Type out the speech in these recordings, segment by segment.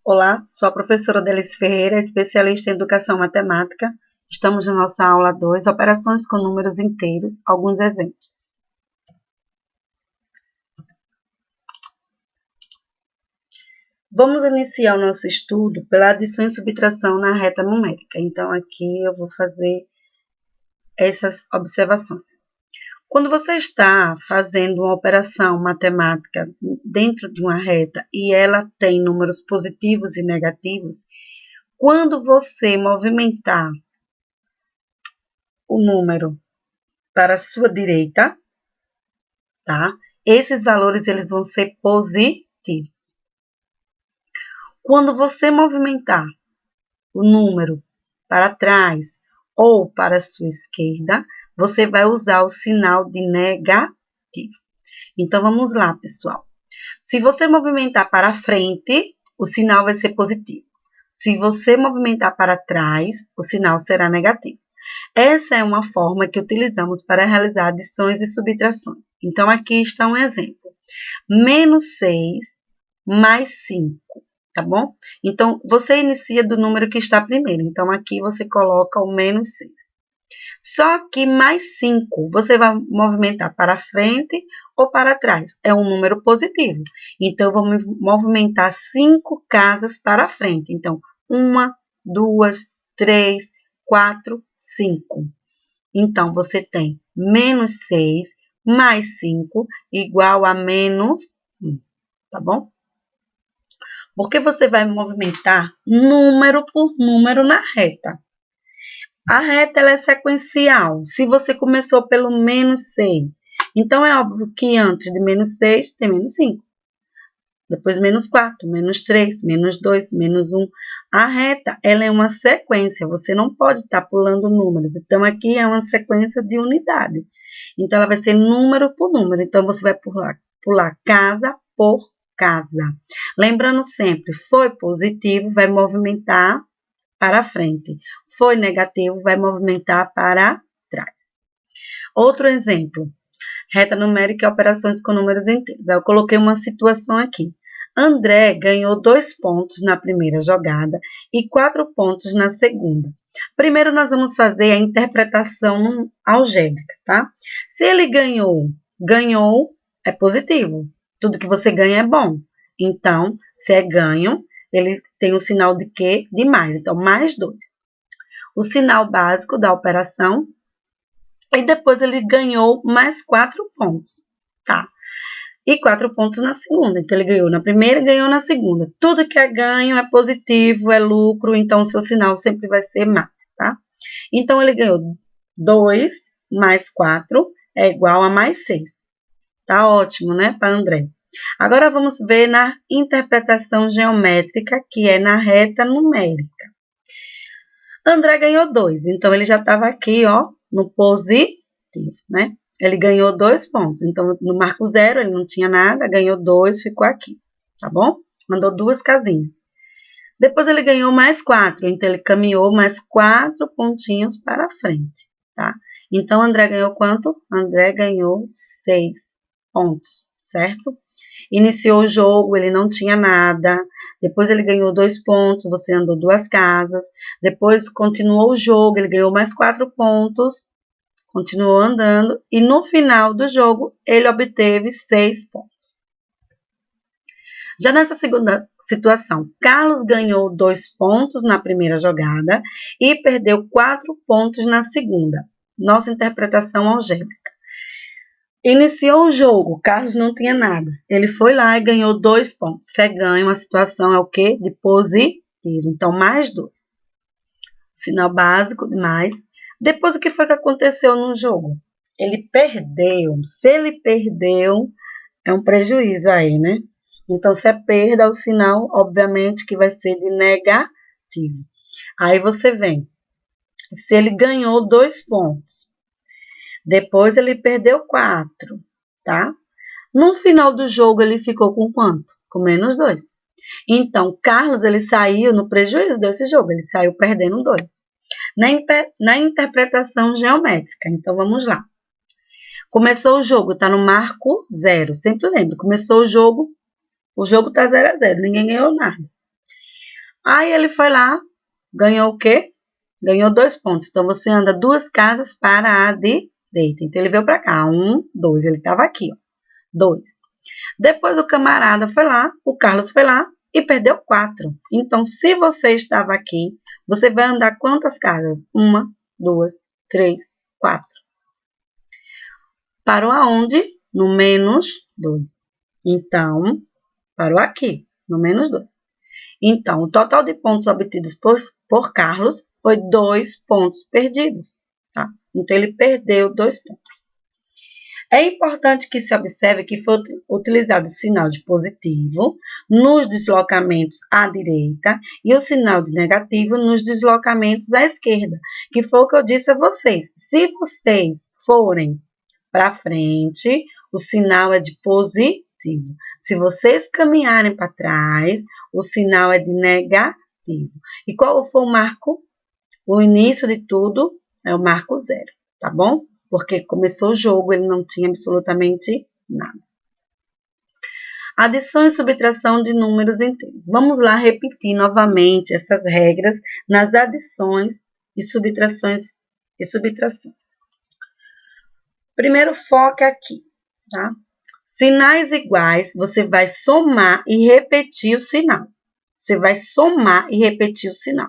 Olá, sou a professora Delice Ferreira, especialista em Educação Matemática. Estamos na nossa aula 2, operações com números inteiros, alguns exemplos. Vamos iniciar o nosso estudo pela adição e subtração na reta numérica. Então, aqui eu vou fazer essas observações. Quando você está fazendo uma operação matemática dentro de uma reta e ela tem números positivos e negativos, quando você movimentar o número para a sua direita, tá? Esses valores eles vão ser positivos. Quando você movimentar o número para trás ou para a sua esquerda, você vai usar o sinal de negativo. Então, vamos lá, pessoal. Se você movimentar para frente, o sinal vai ser positivo. Se você movimentar para trás, o sinal será negativo. Essa é uma forma que utilizamos para realizar adições e subtrações. Então, aqui está um exemplo. Menos 6 mais 5, tá bom? Então, você inicia do número que está primeiro. Então, aqui você coloca o menos 6. Só que mais 5, você vai movimentar para frente ou para trás. É um número positivo. Então, eu vou movimentar 5 casas para frente. Então, 1, 2, 3, 4, 5. Então, você tem menos 6 mais 5 igual a menos 1, tá bom? Porque você vai movimentar número por número na reta. A reta ela é sequencial. Se você começou pelo menos 6, então é óbvio que antes de menos 6 tem menos 5. Depois menos 4, menos 3, menos 2, menos 1. A reta ela é uma sequência. Você não pode estar pulando números. Então, aqui é uma sequência de unidade. Então, ela vai ser número por número. Então, você vai pular casa por casa. Lembrando sempre, foi positivo, vai movimentar para frente. Foi negativo, vai movimentar para trás. Outro exemplo, reta numérica e operações com números inteiros. Eu coloquei uma situação aqui. André ganhou 2 pontos na primeira jogada e 4 pontos na segunda. Primeiro, nós vamos fazer a interpretação algébrica, tá? Se ele ganhou é positivo. Tudo que você ganha é bom. Então, se é ganho, ele tem o sinal de quê? De mais. Então, mais 2. O sinal básico da operação. E depois ele ganhou mais 4 pontos, tá? E 4 pontos na segunda. Então, ele ganhou na primeira e ganhou na segunda. Tudo que é ganho é positivo, é lucro, então o seu sinal sempre vai ser mais, tá? Então, ele ganhou 2 mais 4 é igual a mais 6. Tá ótimo, né, para André? Agora, vamos ver na interpretação geométrica, que é na reta numérica. André ganhou 2, então ele já estava aqui, ó, no positivo, né? Ele ganhou 2 pontos. Então, no marco 0, ele não tinha nada, ganhou 2, ficou aqui, tá bom? Mandou 2 casinhas. Depois, ele ganhou mais 4, então ele caminhou mais 4 pontinhos para frente, tá? Então, André ganhou quanto? André ganhou 6 pontos, certo? Iniciou o jogo, ele não tinha nada. Depois ele ganhou 2 pontos, você andou 2 casas. Depois continuou o jogo, ele ganhou mais 4 pontos, continuou andando. E no final do jogo, ele obteve 6 pontos. Já nessa segunda situação, Carlos ganhou 2 pontos na primeira jogada e perdeu 4 pontos na segunda. Nossa interpretação algébrica. Iniciou o jogo, Carlos não tinha nada. Ele foi lá e ganhou 2 pontos. Se é ganho, a situação é o quê? De positivo. Então, mais 2. Sinal básico de mais. Depois, o que foi que aconteceu no jogo? Ele perdeu. Se ele perdeu, é um prejuízo aí, né? Então, se é perda, o sinal, obviamente, que vai ser de negativo. Aí você vem. Se ele ganhou 2 pontos. Depois ele perdeu 4, tá? No final do jogo ele ficou com quanto? Com menos 2. Então, Carlos ele saiu no prejuízo desse jogo, ele saiu perdendo 2. Na interpretação geométrica, então vamos lá. Começou o jogo, tá no marco 0, sempre lembro. Começou o jogo tá 0 a 0, ninguém ganhou nada. Aí ele foi lá, ganhou o quê? Ganhou 2 pontos. Então, você anda 2 casas para a direita. Então, ele veio para cá. 1, 2. Ele estava aqui, ó. 2. Depois, o camarada foi lá, o Carlos foi lá e perdeu 4. Então, se você estava aqui, você vai andar quantas casas? 1, 2, 3, 4. Parou aonde? No menos 2. Então, parou aqui, no menos 2. Então, o total de pontos obtidos por Carlos foi 2 pontos perdidos. Tá? Então, ele perdeu 2 pontos. É importante que se observe que foi utilizado o sinal de positivo nos deslocamentos à direita e o sinal de negativo nos deslocamentos à esquerda, que foi o que eu disse a vocês. Se vocês forem para frente, o sinal é de positivo. Se vocês caminharem para trás, o sinal é de negativo. E qual foi o marco? O início de tudo é o marco 0, tá bom? Porque começou o jogo, ele não tinha absolutamente nada. Adição e subtração de números inteiros. Vamos lá repetir novamente essas regras nas adições e subtrações. Primeiro, foca aqui, tá? Sinais iguais, você vai somar e repetir o sinal. Você vai somar e repetir o sinal.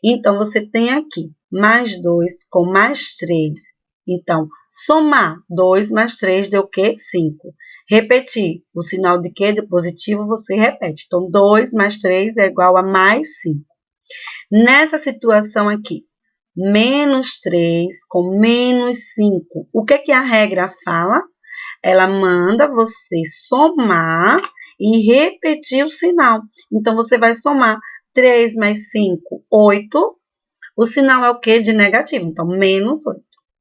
Então, você tem aqui mais 2 com mais 3. Então, somar 2 mais 3 deu o quê? 5. Repetir o sinal de quê? De positivo, você repete. Então, 2 mais 3 é igual a mais 5. Nessa situação aqui, menos 3 com menos 5. O que a regra fala? Ela manda você somar e repetir o sinal. Então, você vai somar 3 mais 5, 8. O sinal é o quê? De negativo. Então, menos 8,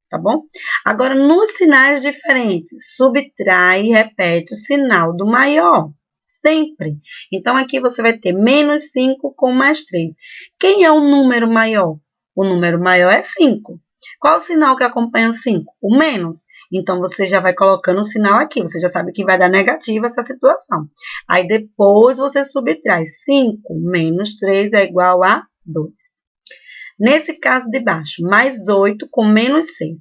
tá bom? Agora, nos sinais diferentes, subtrai e repete o sinal do maior. Sempre. Então, aqui você vai ter menos 5 com mais 3. Quem é o número maior? O número maior é 5. Qual o sinal que acompanha o 5? O menos. Então, você já vai colocando o sinal aqui. Você já sabe que vai dar negativo essa situação. Aí, depois, você subtrai. 5 menos 3 é igual a 2. Nesse caso de baixo, mais 8 com menos 6.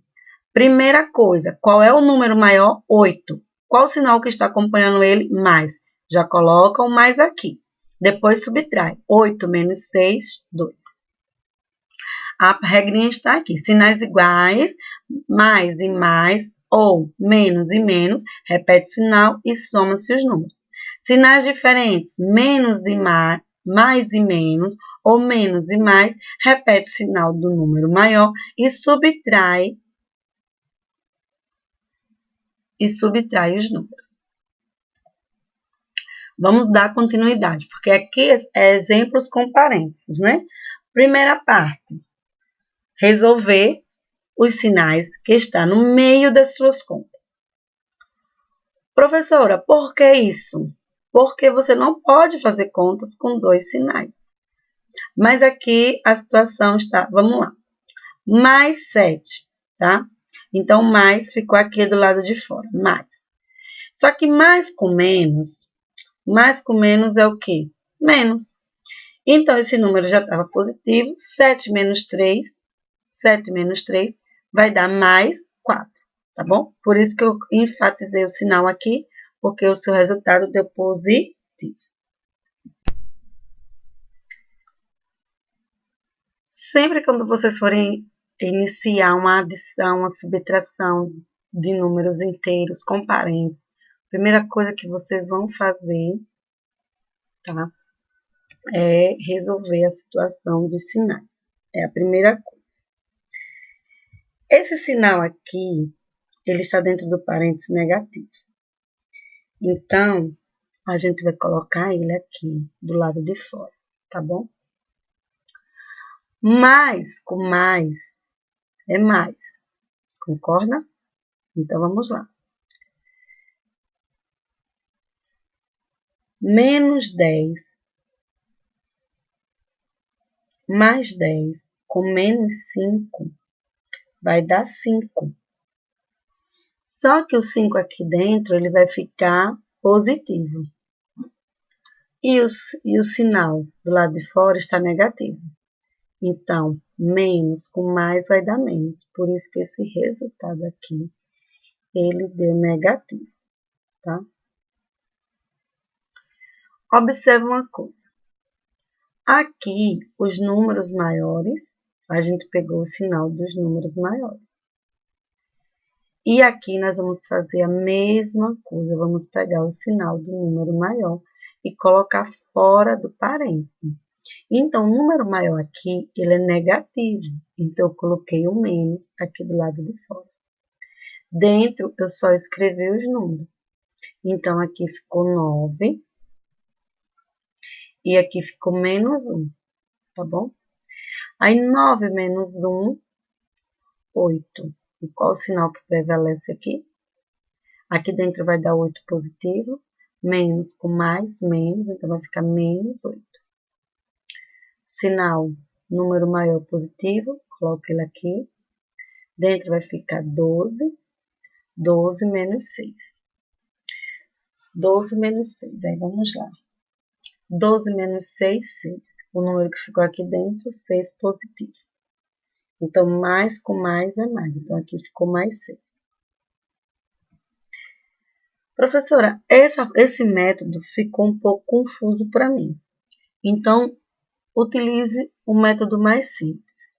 Primeira coisa, qual é o número maior? 8. Qual o sinal que está acompanhando ele? Mais. Já coloca o mais aqui. Depois subtrai. 8 menos 6, 2. A regrinha está aqui. Sinais iguais, mais e mais, ou menos e menos, repete o sinal e soma-se os números. Sinais diferentes, menos e mais e menos, ou menos e mais, repete o sinal do número maior e subtrai os números. Vamos dar continuidade, porque aqui é exemplos com parênteses, né? Primeira parte, resolver os sinais que estão no meio das suas contas. Professora, por que isso? Porque você não pode fazer contas com 2 sinais. Mas aqui a situação está, vamos lá, mais 7, tá? Então, mais ficou aqui do lado de fora, mais. Só que mais com menos é o quê? Menos. Então, esse número já estava positivo, 7 menos 3 vai dar mais 4, tá bom? Por isso que eu enfatizei o sinal aqui, porque o seu resultado deu positivo. Sempre quando vocês forem iniciar uma adição, uma subtração de números inteiros com parênteses, a primeira coisa que vocês vão fazer, tá? É resolver a situação dos sinais. É a primeira coisa. Esse sinal aqui, ele está dentro do parênteses negativo. Então, a gente vai colocar ele aqui, do lado de fora, tá bom? Mais com mais é mais. Concorda? Então, vamos lá. Menos 10 mais 10 com menos 5 vai dar 5. Só que o 5 aqui dentro, ele vai ficar positivo. E o sinal do lado de fora está negativo. Então, menos com mais vai dar menos. Por isso que esse resultado aqui, ele deu negativo, tá? Observe uma coisa. Aqui, os números maiores, a gente pegou o sinal dos números maiores. E aqui nós vamos fazer a mesma coisa. Vamos pegar o sinal do número maior e colocar fora do parênteses. Então, o número maior aqui, ele é negativo. Então, eu coloquei o menos aqui do lado de fora. Dentro, eu só escrevi os números. Então, aqui ficou 9. E aqui ficou menos 1, tá bom? Aí, 9 menos 1, 8. E qual o sinal que prevalece aqui? Aqui dentro vai dar 8 positivo. Menos com mais, menos. Então, vai ficar menos 8. Sinal, número maior positivo, coloca ele aqui. Dentro vai ficar 12. 12 menos 6. 12 menos 6. Aí, vamos lá. 12 menos 6, 6. O número que ficou aqui dentro, 6 positivo. Então, mais com mais é mais. Então, aqui ficou mais 6. Professora, esse método ficou um pouco confuso para mim. Então, utilize o método mais simples.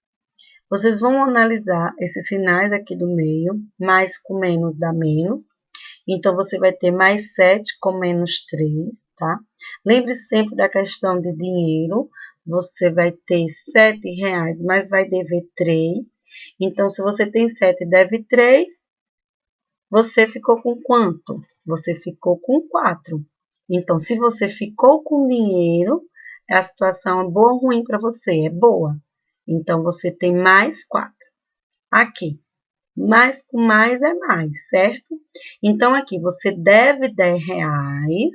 Vocês vão analisar esses sinais aqui do meio. Mais com menos dá menos. Então, você vai ter mais 7 com menos 3, tá? Lembre sempre da questão de dinheiro. Você vai ter R$7, mas vai dever 3. Então, se você tem 7 e deve 3, você ficou com quanto? Você ficou com 4. Então, se você ficou com dinheiro, a situação é boa ou ruim para você? É boa. Então, você tem mais 4. Aqui. Mais com mais é mais, certo? Então, aqui você deve R$10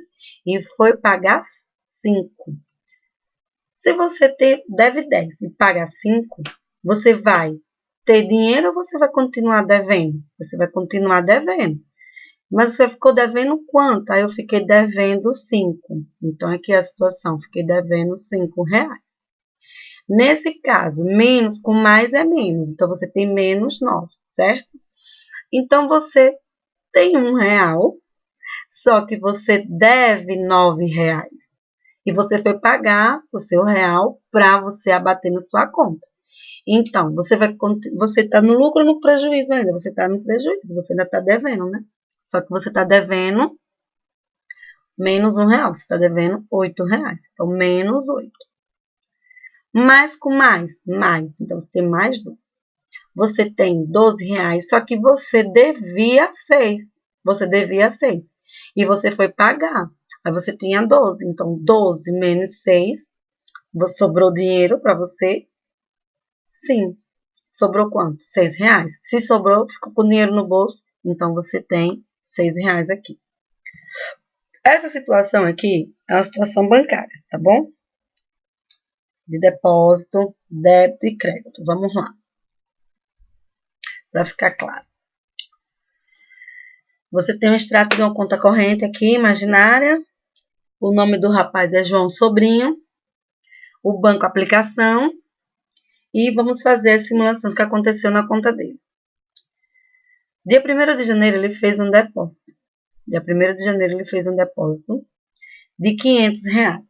e foi pagar 5. Se você deve 10 e paga 5, você vai ter dinheiro ou você vai continuar devendo? Você vai continuar devendo. Mas você ficou devendo quanto? Aí eu fiquei devendo 5. Então, aqui é a situação, fiquei devendo R$5. Nesse caso, menos com mais é menos. Então, você tem menos 9, certo? Então, você tem R$1, só que você deve R$9. E você foi pagar o seu real para você abater na sua conta. Então, você está no lucro ou no prejuízo ainda? Você está no prejuízo, você ainda está devendo, né? Só que você está devendo menos R$1, você está devendo R$8. Então, menos 8. Mais com mais, mais. Então, você tem mais 2. Você tem R$12, só que você devia 6. Você devia 6. E você foi pagar. Aí você tinha 12. Então, 12 menos 6. Sobrou dinheiro para você? Sim. Sobrou quanto? R$6. Se sobrou, ficou com dinheiro no bolso. Então, você tem R$6 aqui. Essa situação aqui é uma situação bancária, tá bom? De depósito, débito e crédito. Vamos lá. Para ficar claro. Você tem um extrato de uma conta corrente aqui, imaginária. O nome do rapaz é João Sobrinho. O banco aplicação. E vamos fazer as simulações que aconteceu na conta dele. Dia 1º de janeiro ele fez um depósito. Dia 1º de janeiro ele fez um depósito de R$500.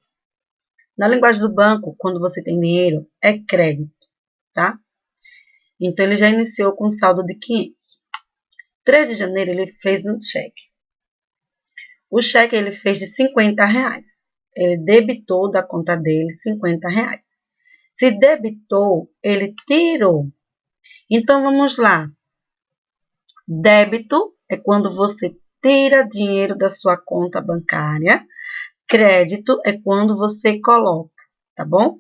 Na linguagem do banco, quando você tem dinheiro, é crédito, tá? Então, ele já iniciou com um saldo de 500. 3 de janeiro ele fez um cheque. O cheque ele fez de R$50. Ele debitou da conta dele R$50. Se debitou, ele tirou. Então, vamos lá. Débito é quando você tira dinheiro da sua conta bancária. Crédito é quando você coloca, tá bom?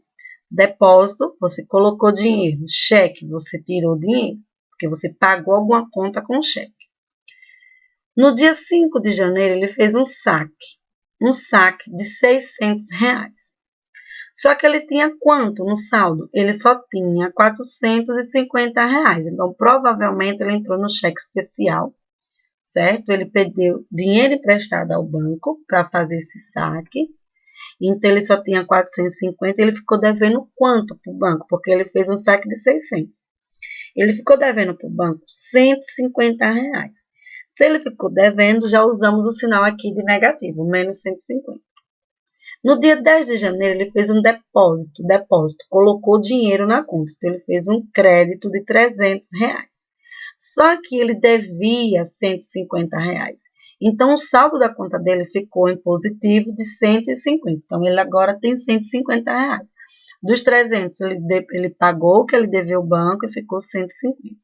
Depósito, você colocou dinheiro. Cheque, você tirou dinheiro, porque você pagou alguma conta com cheque. No dia 5 de janeiro, ele fez um saque de R$600. Só que ele tinha quanto no saldo? Ele só tinha R$450. Então, provavelmente, ele entrou no cheque especial, certo? Ele pediu dinheiro emprestado ao banco para fazer esse saque. Então, ele só tinha 450, ele ficou devendo quanto para o banco? Porque ele fez um saque de 600. Ele ficou devendo para o banco R$ 150. Se ele ficou devendo, já usamos o sinal aqui de negativo, menos 150. No dia 10 de janeiro, ele fez um depósito, colocou dinheiro na conta. Então, ele fez um crédito de R$ 300. Só que ele devia R$ 150. Então, o saldo da conta dele ficou em positivo de 150. Então, ele agora tem R$ 150. Dos 300, ele pagou o que ele devia ao banco e ficou 150.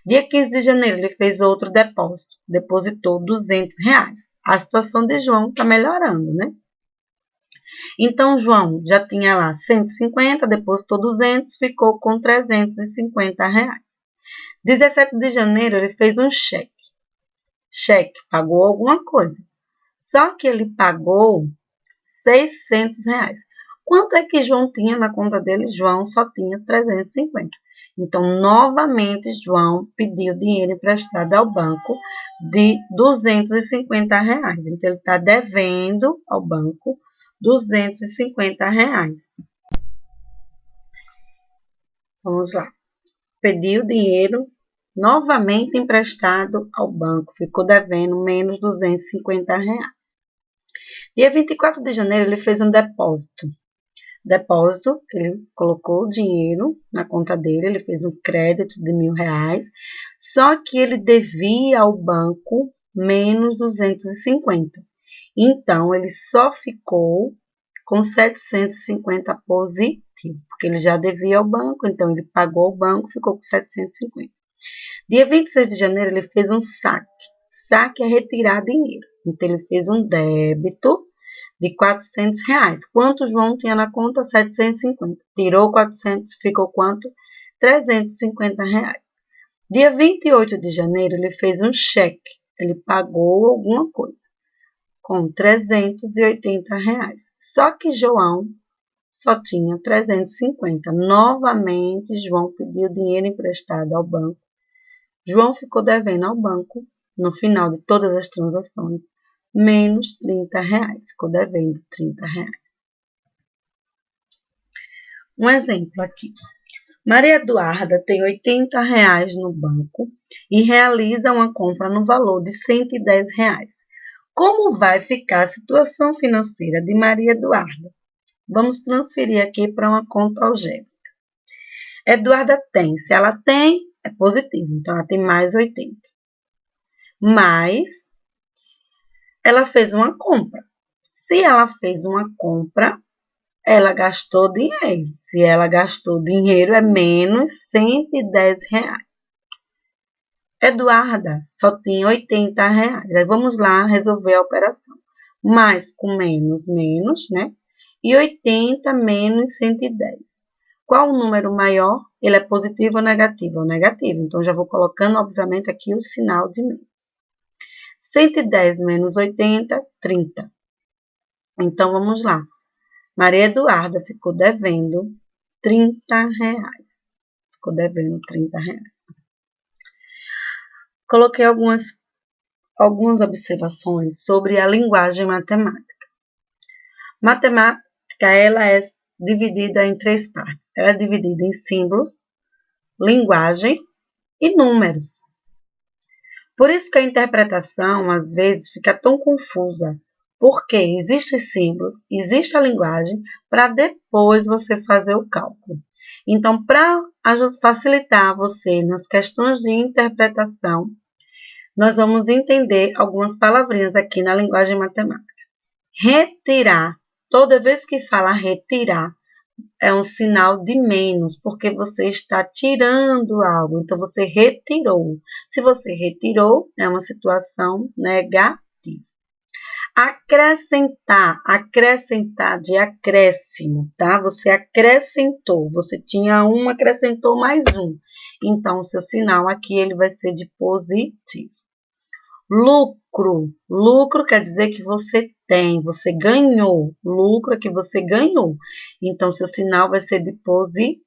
Dia 15 de janeiro, ele fez outro depósito, depositou R$ 200. A situação de João está melhorando, né? Então, João já tinha lá 150, depositou 200, ficou com R$ 350. 17 de janeiro, ele fez um cheque. Cheque, pagou alguma coisa. Só que ele pagou R$ 600. Quanto é que João tinha na conta dele? João só tinha 350. Então, novamente, João pediu dinheiro emprestado ao banco de R$ 250. Então, ele está devendo ao banco R$ 250. Vamos lá. Pediu dinheiro novamente emprestado ao banco. Ficou devendo menos R$ 250. Dia 24 de janeiro, ele fez um depósito. Depósito, ele colocou o dinheiro na conta dele, ele fez um crédito de R$ 1.000, só que ele devia ao banco menos 250. Então, ele só ficou com 750 positivo, porque ele já devia ao banco, então ele pagou ao banco, ficou com 750. Dia 26 de janeiro, ele fez um saque. Saque é retirar dinheiro. Então, ele fez um débito de R$ 400. Quanto João tinha na conta? 750. Tirou 400, ficou quanto? R$ 350. Dia 28 de janeiro, ele fez um cheque. Ele pagou alguma coisa com R$ 380. Só que João só tinha 350. Novamente, João pediu dinheiro emprestado ao banco. João ficou devendo ao banco, no final de todas as transações, menos R$ 30. Ficou devendo R$ 30. Um exemplo aqui. Maria Eduarda tem R$ 80 no banco e realiza uma compra no valor de R$ 110. Como vai ficar a situação financeira de Maria Eduarda? Vamos transferir aqui para uma conta algébrica. Eduarda tem, se ela tem, é positivo, então ela tem mais 80. Mas ela fez uma compra. Se ela fez uma compra, ela gastou dinheiro. Se ela gastou dinheiro, é menos R$ 110. Eduarda só tinha R$ 80. Aí vamos lá resolver a operação. Mais com menos, menos, né? E 80 menos 110. Qual o número maior? Ele é positivo ou negativo? É negativo. Então, já vou colocando, obviamente, aqui o sinal de menos. 110 menos 80, 30. Então, vamos lá. Maria Eduarda ficou devendo R$ 30. Ficou devendo R$ 30. Coloquei algumas observações sobre a linguagem matemática. Matemática, ela é dividida em 3 partes. Ela é dividida em símbolos, linguagem e números. Por isso que a interpretação, às vezes, fica tão confusa, porque existem os símbolos, existe a linguagem, para depois você fazer o cálculo. Então, para facilitar você nas questões de interpretação, nós vamos entender algumas palavrinhas aqui na linguagem matemática. Retirar. Toda vez que fala retirar, é um sinal de menos, porque você está tirando algo. Então, você retirou. Se você retirou, é uma situação negativa. Acrescentar. Acrescentar de acréscimo, tá? Você acrescentou. Você tinha um, acrescentou mais um. Então, o seu sinal aqui ele vai ser de positivo. Lucro. Lucro quer dizer que você tem, você ganhou. Lucro é que você ganhou. Então, seu sinal vai ser de positivo.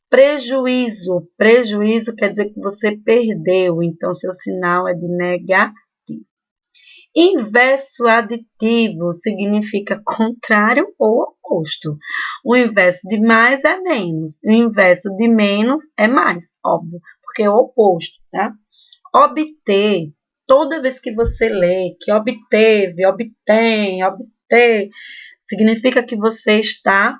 Prejuízo. Prejuízo quer dizer que você perdeu. Então, seu sinal é de negativo. Inverso aditivo significa contrário ou oposto. O inverso de mais é menos. O inverso de menos é mais, óbvio, porque é o oposto, tá? Obter, toda vez que você lê que obteve, obtém, obter, significa que você está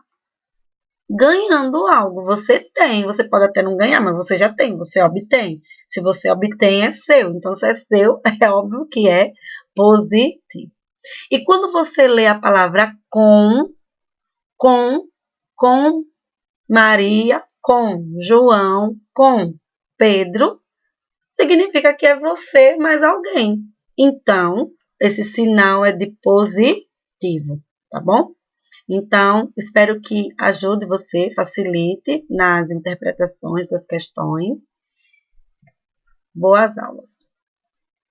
ganhando algo. Você tem, você pode até não ganhar, mas você já tem, você obtém. Se você obtém, é seu. Então, se é seu, é óbvio que é positivo. E quando você lê a palavra com Maria, com João, com Pedro, significa que é você mais alguém. Então, esse sinal é de positivo, tá bom? Então, espero que ajude você, facilite nas interpretações das questões. Boas aulas!